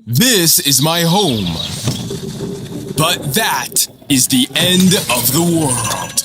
This is my home. But that is the end of the world.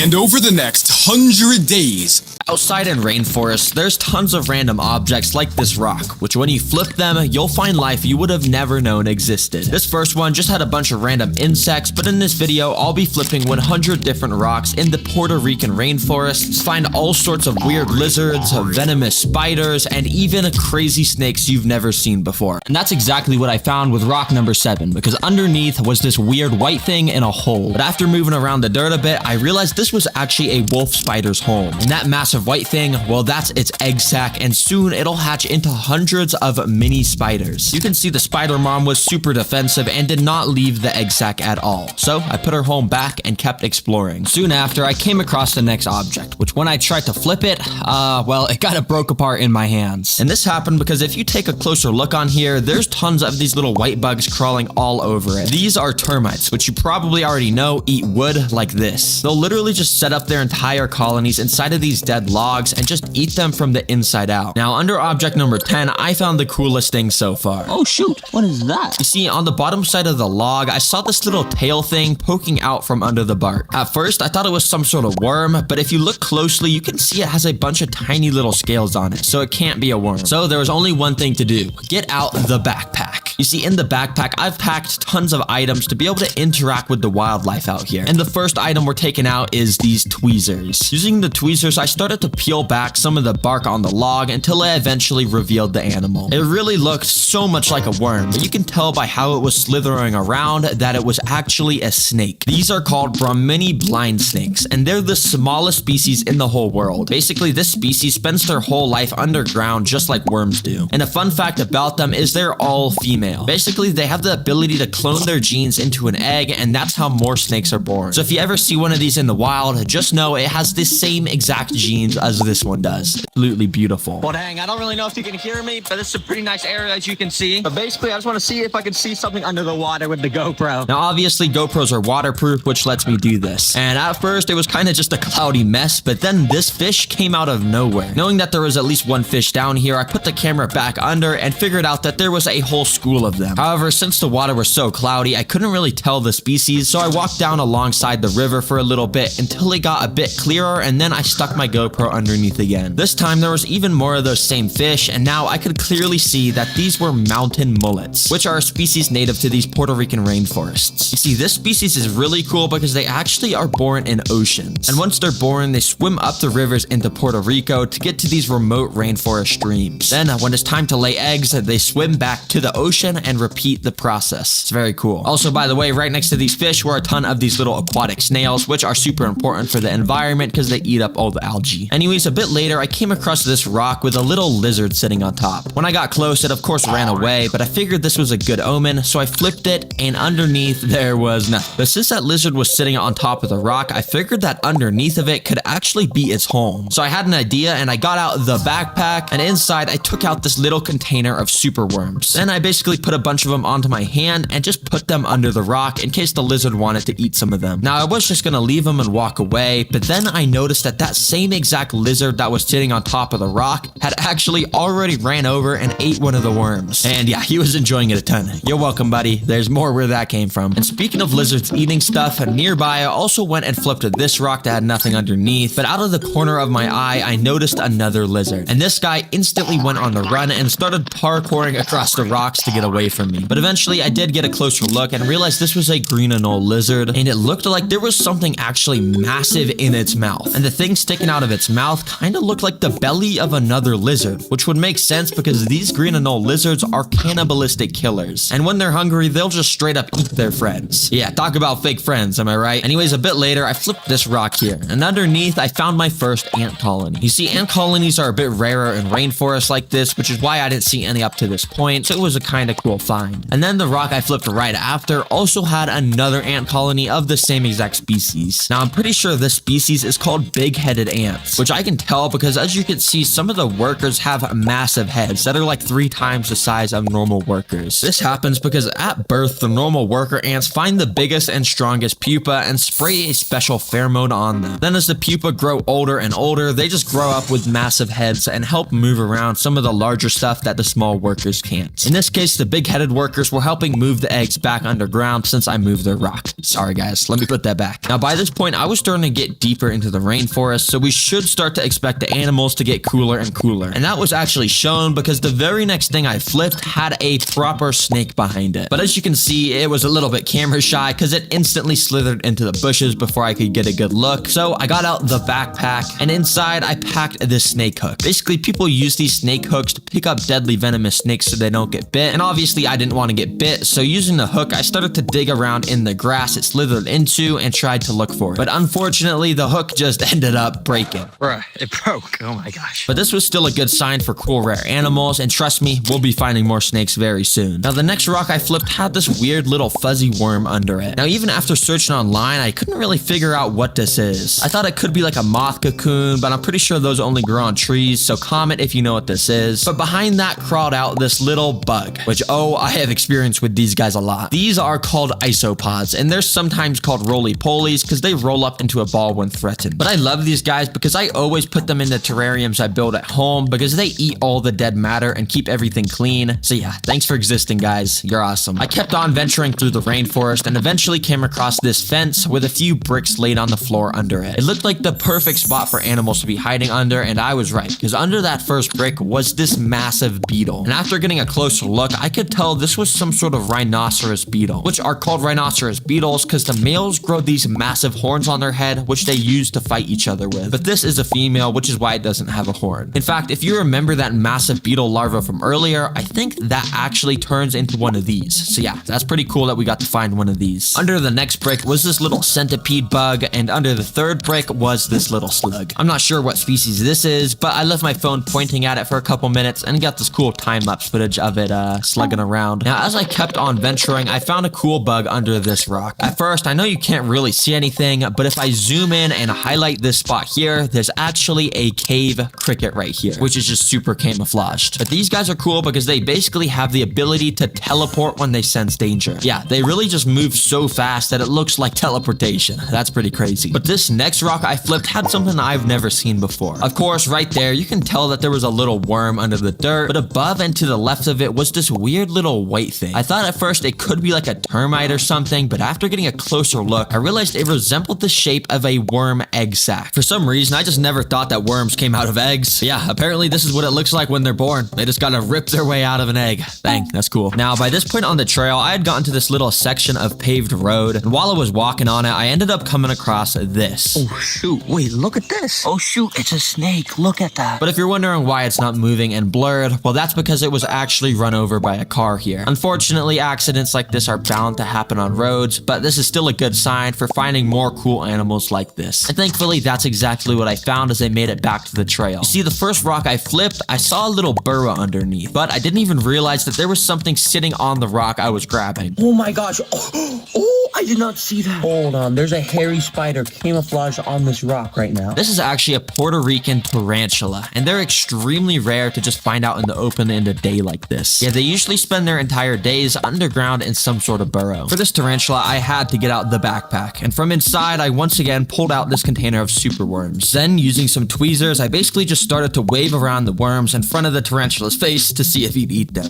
And over the next 100 days, outside in Rainforest, there's tons of random objects like this rock, which when you flip them, you'll find life you would have never known existed. This first one just had a bunch of random insects, but in this video, I'll be flipping 100 different rocks in the Puerto Rican rainforest to find all sorts of weird lizards, venomous spiders, and even crazy snakes you've never seen before. And that's exactly what I found with rock number 7, because underneath was this weird white thing in a hole. But after moving around the dirt a bit, I realized this was actually a wolf spider's home. And that massive white thing, well, that's its egg sac, and soon it'll hatch into hundreds of mini spiders. You can see the spider mom was super defensive and did not leave the egg sac at all. So I put her home back and kept exploring. Soon after, I came across the next object, which when I tried to flip it, well, it kind of broke apart in my hands. And this happened because if you take a closer look on here, there's tons of these little white bugs crawling all over it. These are termites, which you probably already know eat wood like this. They'll literally just set up their entire colonies inside of these dead logs and just eat them from the inside out. Now, under object number 10, I found the coolest thing so far. Oh shoot, what is that? You see, on the bottom side of the log, I saw this little tail thing poking out from under the bark. At first, I thought it was some sort of worm, but if you look closely, you can see it has a bunch of tiny little scales on it, so it can't be a worm. So there was only one thing to do: get out the backpack. You see, in the backpack, I've packed tons of items to be able to interact with the wildlife out here. And the first item we're taking out is these tweezers. Using the tweezers, I started to peel back some of the bark on the log until I eventually revealed the animal. It really looked so much like a worm, but you can tell by how it was slithering around that it was actually a snake. These are called Brahmini blind snakes, and they're the smallest species in the whole world. Basically, this species spends their whole life underground just like worms do. And a fun fact about them is they're all female. Basically, they have the ability to clone their genes into an egg, and that's how more snakes are born. So if you ever see one of these in the wild, just know it has the same exact genes as this one does. Absolutely beautiful. Well, dang, I don't really know if you can hear me, but this is a pretty nice area as you can see. But basically, I just want to see if I can see something under the water with the GoPro. Now, obviously, GoPros are waterproof, which lets me do this. And at first, it was kind of just a cloudy mess, but then this fish came out of nowhere. Knowing that there was at least one fish down here, I put the camera back under and figured out that there was a whole school of them. However, since the water was so cloudy, I couldn't really tell the species, so I walked down alongside the river for a little bit until it got a bit clearer, and then I stuck my GoPro underneath again. This time, there was even more of those same fish, and now I could clearly see that these were mountain mullets, which are a species native to these Puerto Rican rainforests. You see, this species is really cool because they actually are born in oceans. And once they're born, they swim up the rivers into Puerto Rico to get to these remote rainforest streams. Then, when it's time to lay eggs, they swim back to the ocean and repeat the process. It's very cool. Also, by the way, right next to these fish were a ton of these little aquatic snails, which are super important for the environment because they eat up all the algae. Anyways, a bit later, I came across this rock with a little lizard sitting on top. When I got close, it of course ran away, but I figured this was a good omen, so I flipped it, and underneath there was nothing. But since that lizard was sitting on top of the rock, I figured that underneath of it could actually be its home. So I had an idea, and I got out the backpack, and inside I took out this little container of super worms. Then I basically put a bunch of them onto my hand and just put them under the rock in case the lizard wanted to eat some of them. Now, I was just gonna leave them and walk away, but then I noticed that that same exact lizard that was sitting on top of the rock had actually already ran over and ate one of the worms. And yeah, he was enjoying it a ton. You're welcome, buddy. There's more where that came from. And speaking of lizards eating stuff, nearby I also went and flipped this rock that had nothing underneath, but out of the corner of my eye, I noticed another lizard. And this guy instantly went on the run and started parkouring across the rocks to get away from me. But eventually, I did get a closer look and realized this was a green anole lizard, and it looked like there was something actually massive in its mouth. And the thing sticking out of its mouth kind of looked like the belly of another lizard, which would make sense because these green anole lizards are cannibalistic killers. And when they're hungry, they'll just straight up eat their friends. Yeah, talk about fake friends, am I right? Anyways, a bit later, I flipped this rock here, and underneath, I found my first ant colony. You see, ant colonies are a bit rarer in rainforests like this, which is why I didn't see any up to this point, so it was a kind kind of cool find. And then the rock I flipped right after also had another ant colony of the same exact species. Now I'm pretty sure this species is called big-headed ants, which I can tell because as you can see, some of the workers have massive heads that are like 3 times the size of normal workers. This happens because at birth, the normal worker ants find the biggest and strongest pupa and spray a special pheromone on them. Then as the pupa grow older and older, they just grow up with massive heads and help move around some of the larger stuff that the small workers can't. In this case, the big-headed workers were helping move the eggs back underground since I moved their rock. Sorry guys, let me put that back. Now by this point, I was starting to get deeper into the rainforest, so we should start to expect the animals to get cooler and cooler. And that was actually shown because the very next thing I flipped had a proper snake behind it. But as you can see, it was a little bit camera shy because it instantly slithered into the bushes before I could get a good look. So I got out the backpack and inside I packed this snake hook. Basically, people use these snake hooks to pick up deadly venomous snakes so they don't get bit. And obviously I didn't want to get bit, so using the hook, I started to dig around in the grass it slithered into and tried to look for it. But unfortunately, the hook just ended up breaking. Bruh, it broke. Oh my gosh. But this was still a good sign for cool rare animals, and trust me, we'll be finding more snakes very soon. Now the next rock I flipped had this weird little fuzzy worm under it. Now even after searching online, I couldn't really figure out what this is. I thought it could be like a moth cocoon, but I'm pretty sure those only grow on trees, so comment if you know what this is. But behind that crawled out this little bug, which I have experience with these guys a lot. These are called isopods, and they're sometimes called roly-polies because they roll up into a ball when threatened. But I love these guys because I always put them in the terrariums I build at home because they eat all the dead matter and keep everything clean. So yeah, thanks for existing, guys. You're awesome. I kept on venturing through the rainforest and eventually came across this fence with a few bricks laid on the floor under it. It looked like the perfect spot for animals to be hiding under, and I was right because under that first brick was this massive beetle. And after getting a closer look, I could tell this was some sort of rhinoceros beetle, which are called rhinoceros beetles because the males grow these massive horns on their head, which they use to fight each other with. But this is a female, which is why it doesn't have a horn. In fact, if you remember that massive beetle larva from earlier, I think that actually turns into one of these. So yeah, that's pretty cool that we got to find one of these. Under the next brick was this little centipede bug, and under the third brick was this little slug. I'm not sure what species this is, but I left my phone pointing at it for a couple minutes and got this cool time-lapse footage of it slugging around. Now, as I kept on venturing, I found a cool bug under this rock. At first, I know you can't really see anything, but if I zoom in and highlight this spot here, there's actually a cave cricket right here, which is just super camouflaged. But these guys are cool because they basically have the ability to teleport when they sense danger. Yeah, they really just move so fast that it looks like teleportation. That's pretty crazy. But this next rock I flipped had something I've never seen before. Of course, right there, you can tell that there was a little worm under the dirt, but above and to the left of it was this weird little white thing. I thought at first it could be like a termite or something, but after getting a closer look, I realized it resembled the shape of a worm egg sac. For some reason, I just never thought that worms came out of eggs. Yeah, apparently this is what it looks like when they're born. They just gotta rip their way out of an egg. Dang, that's cool. Now, by this point on the trail, I had gotten to this little section of paved road, and while I was walking on it, I ended up coming across this. Oh shoot, wait, look at this. Oh shoot, it's a snake. Look at that. But if you're wondering why it's not moving and blurred, well, that's because it was actually run over by a car here. Unfortunately, accidents like this are bound to happen on roads, but this is still a good sign for finding more cool animals like this. And thankfully, that's exactly what I found as I made it back to the trail. You see, the first rock I flipped, I saw a little burrow underneath, but I didn't even realize that there was something sitting on the rock I was grabbing. Oh my gosh. Oh, I did not see that. Hold on, there's a hairy spider camouflaged on this rock right now. This is actually a Puerto Rican tarantula, and they're extremely rare to just find out in the open in a day like this. Yeah, they usually spend their entire days underground in some sort of burrow. For this tarantula, I had to get out the backpack, and from inside, I once again pulled out this container of super worms. Then, using some tweezers, I basically just started to wave around the worms in front of the tarantula's face to see if he'd eat them.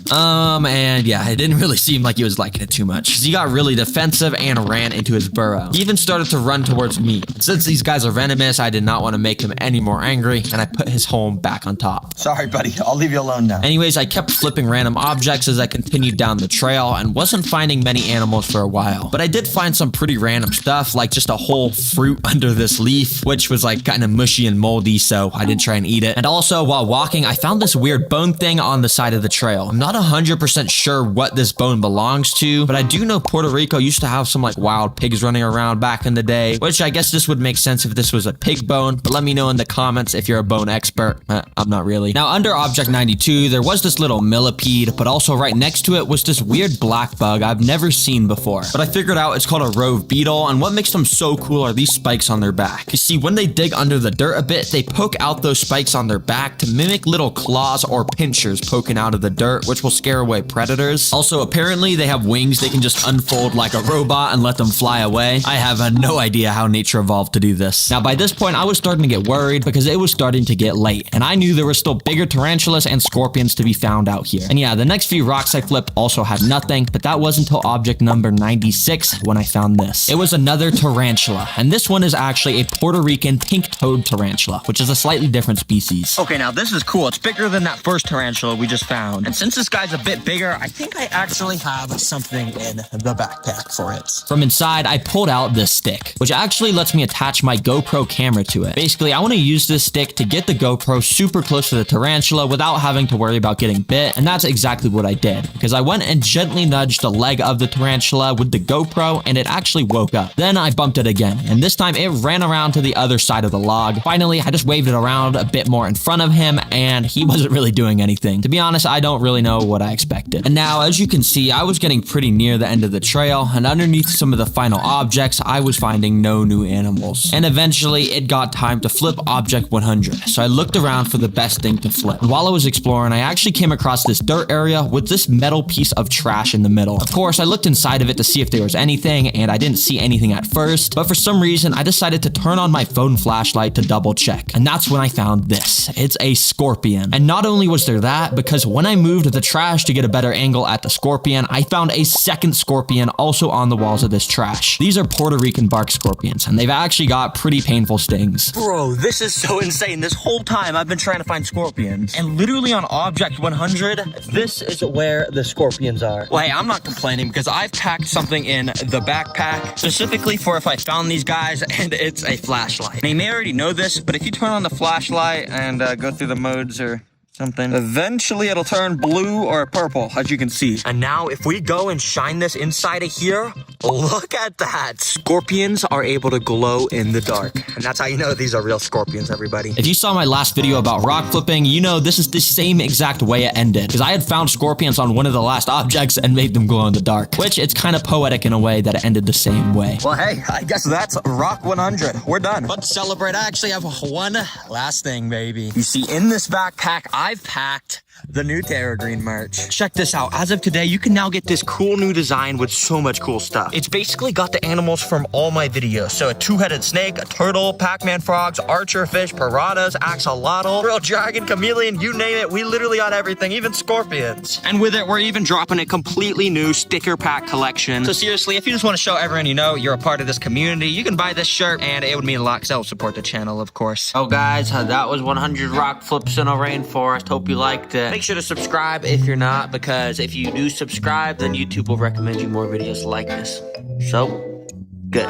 And yeah, it didn't really seem like he was liking it too much, because he got really defensive and ran into his burrow. He even started to run towards me. Since these guys are venomous, I did not want to make him any more angry, and I put his home back on top. Sorry, buddy. I'll leave you alone now. Anyways, I kept flipping random objects as I continued down the trail and wasn't finding many animals for a while. But I did find some pretty random stuff, like just a whole fruit under this leaf, which was like kind of mushy and moldy, so I didn't try and eat it. And also, while walking, I found this weird bone thing on the side of the trail. I'm not 100% sure what this bone belongs to, but I do know Puerto Rico used to have some like wild pigs running around back in the day, which I guess this would make sense if this was a pig bone, but let me know in the comments if you're a bone expert. I'm not really. Now, under Object 92, there was this little millipede, but also Also, right next to it was this weird black bug I've never seen before. But I figured out it's called a rove beetle, and what makes them so cool are these spikes on their back. You see, when they dig under the dirt a bit, they poke out those spikes on their back to mimic little claws or pinchers poking out of the dirt, which will scare away predators. Also, apparently they have wings they can just unfold like a robot and let them fly away. I have no idea how nature evolved to do this. Now, by this point, I was starting to get worried because it was starting to get late, and I knew there were still bigger tarantulas and scorpions to be found out here. And yeah, the next few rocks I flipped also had nothing, but that wasn't until object number 96 when I found this. It was another tarantula, and this one is actually a Puerto Rican pink-toed tarantula, which is a slightly different species. Okay, now this is cool. It's bigger than that first tarantula we just found. And since this guy's a bit bigger, I think I actually have something in the backpack for it. From inside, I pulled out this stick, which actually lets me attach my GoPro camera to it. Basically, I want to use this stick to get the GoPro super close to the tarantula without having to worry about getting bit, and that's exactly what I did, because I went and gently nudged the leg of the tarantula with the GoPro, and it actually woke up. Then I bumped it again, and this time it ran around to the other side of the log. Finally, I just waved it around a bit more in front of him, and he wasn't really doing anything. To be honest, I don't really know what I expected. And now, as you can see, I was getting pretty near the end of the trail, and underneath some of the final objects, I was finding no new animals. And eventually, it got time to flip object 100, so I looked around for the best thing to flip. And while I was exploring, I actually came across this dirt area with this metal piece of trash in the middle. Of course, I looked inside of it to see if there was anything, and I didn't see anything at first, but for some reason, I decided to turn on my phone flashlight to double check. And that's when I found this. It's a scorpion. And not only was there that, because when I moved the trash to get a better angle at the scorpion, I found a second scorpion also on the walls of this trash. These are Puerto Rican bark scorpions, and they've actually got pretty painful stings. Bro, this is so insane. This whole time I've been trying to find scorpions, and literally on object 100, this is where the scorpions are. Well, hey, I'm not complaining because I've packed something in the backpack specifically for if I found these guys, and it's a flashlight. Now, you may already know this, but if you turn on the flashlight and go through the modes or something, eventually it'll turn blue or purple, as you can see. And now if we go and shine this inside of here, look at that. Scorpions are able to glow in the dark. And that's how you know these are real scorpions, everybody. If you saw my last video about rock flipping, you know this is the same exact way it ended, because I had found scorpions on one of the last objects and made them glow in the dark, which it's kind of poetic in a way that it ended the same way. Well, hey, I guess that's rock 100. We're done. But to celebrate, I actually have one last thing, baby. You see, in this backpack, I've packed the new Terra Green merch. Check this out. As of today, you can now get this cool new design with so much cool stuff. It's basically got the animals from all my videos. So a two-headed snake, a turtle, Pac-Man frogs, archer fish, piranhas, axolotl, real dragon, chameleon, you name it. We literally got everything, even scorpions. And with it, we're even dropping a completely new sticker pack collection. So seriously, if you just want to show everyone you know you're a part of this community, you can buy this shirt, and it would mean a lot because that will support the channel, of course. Oh guys, that was 100 rock flips in a rainforest. Hope you liked it. Make sure to subscribe if you're not, because if you do subscribe, then YouTube will recommend you more videos like this. So, good.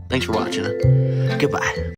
Thanks for watching. Goodbye.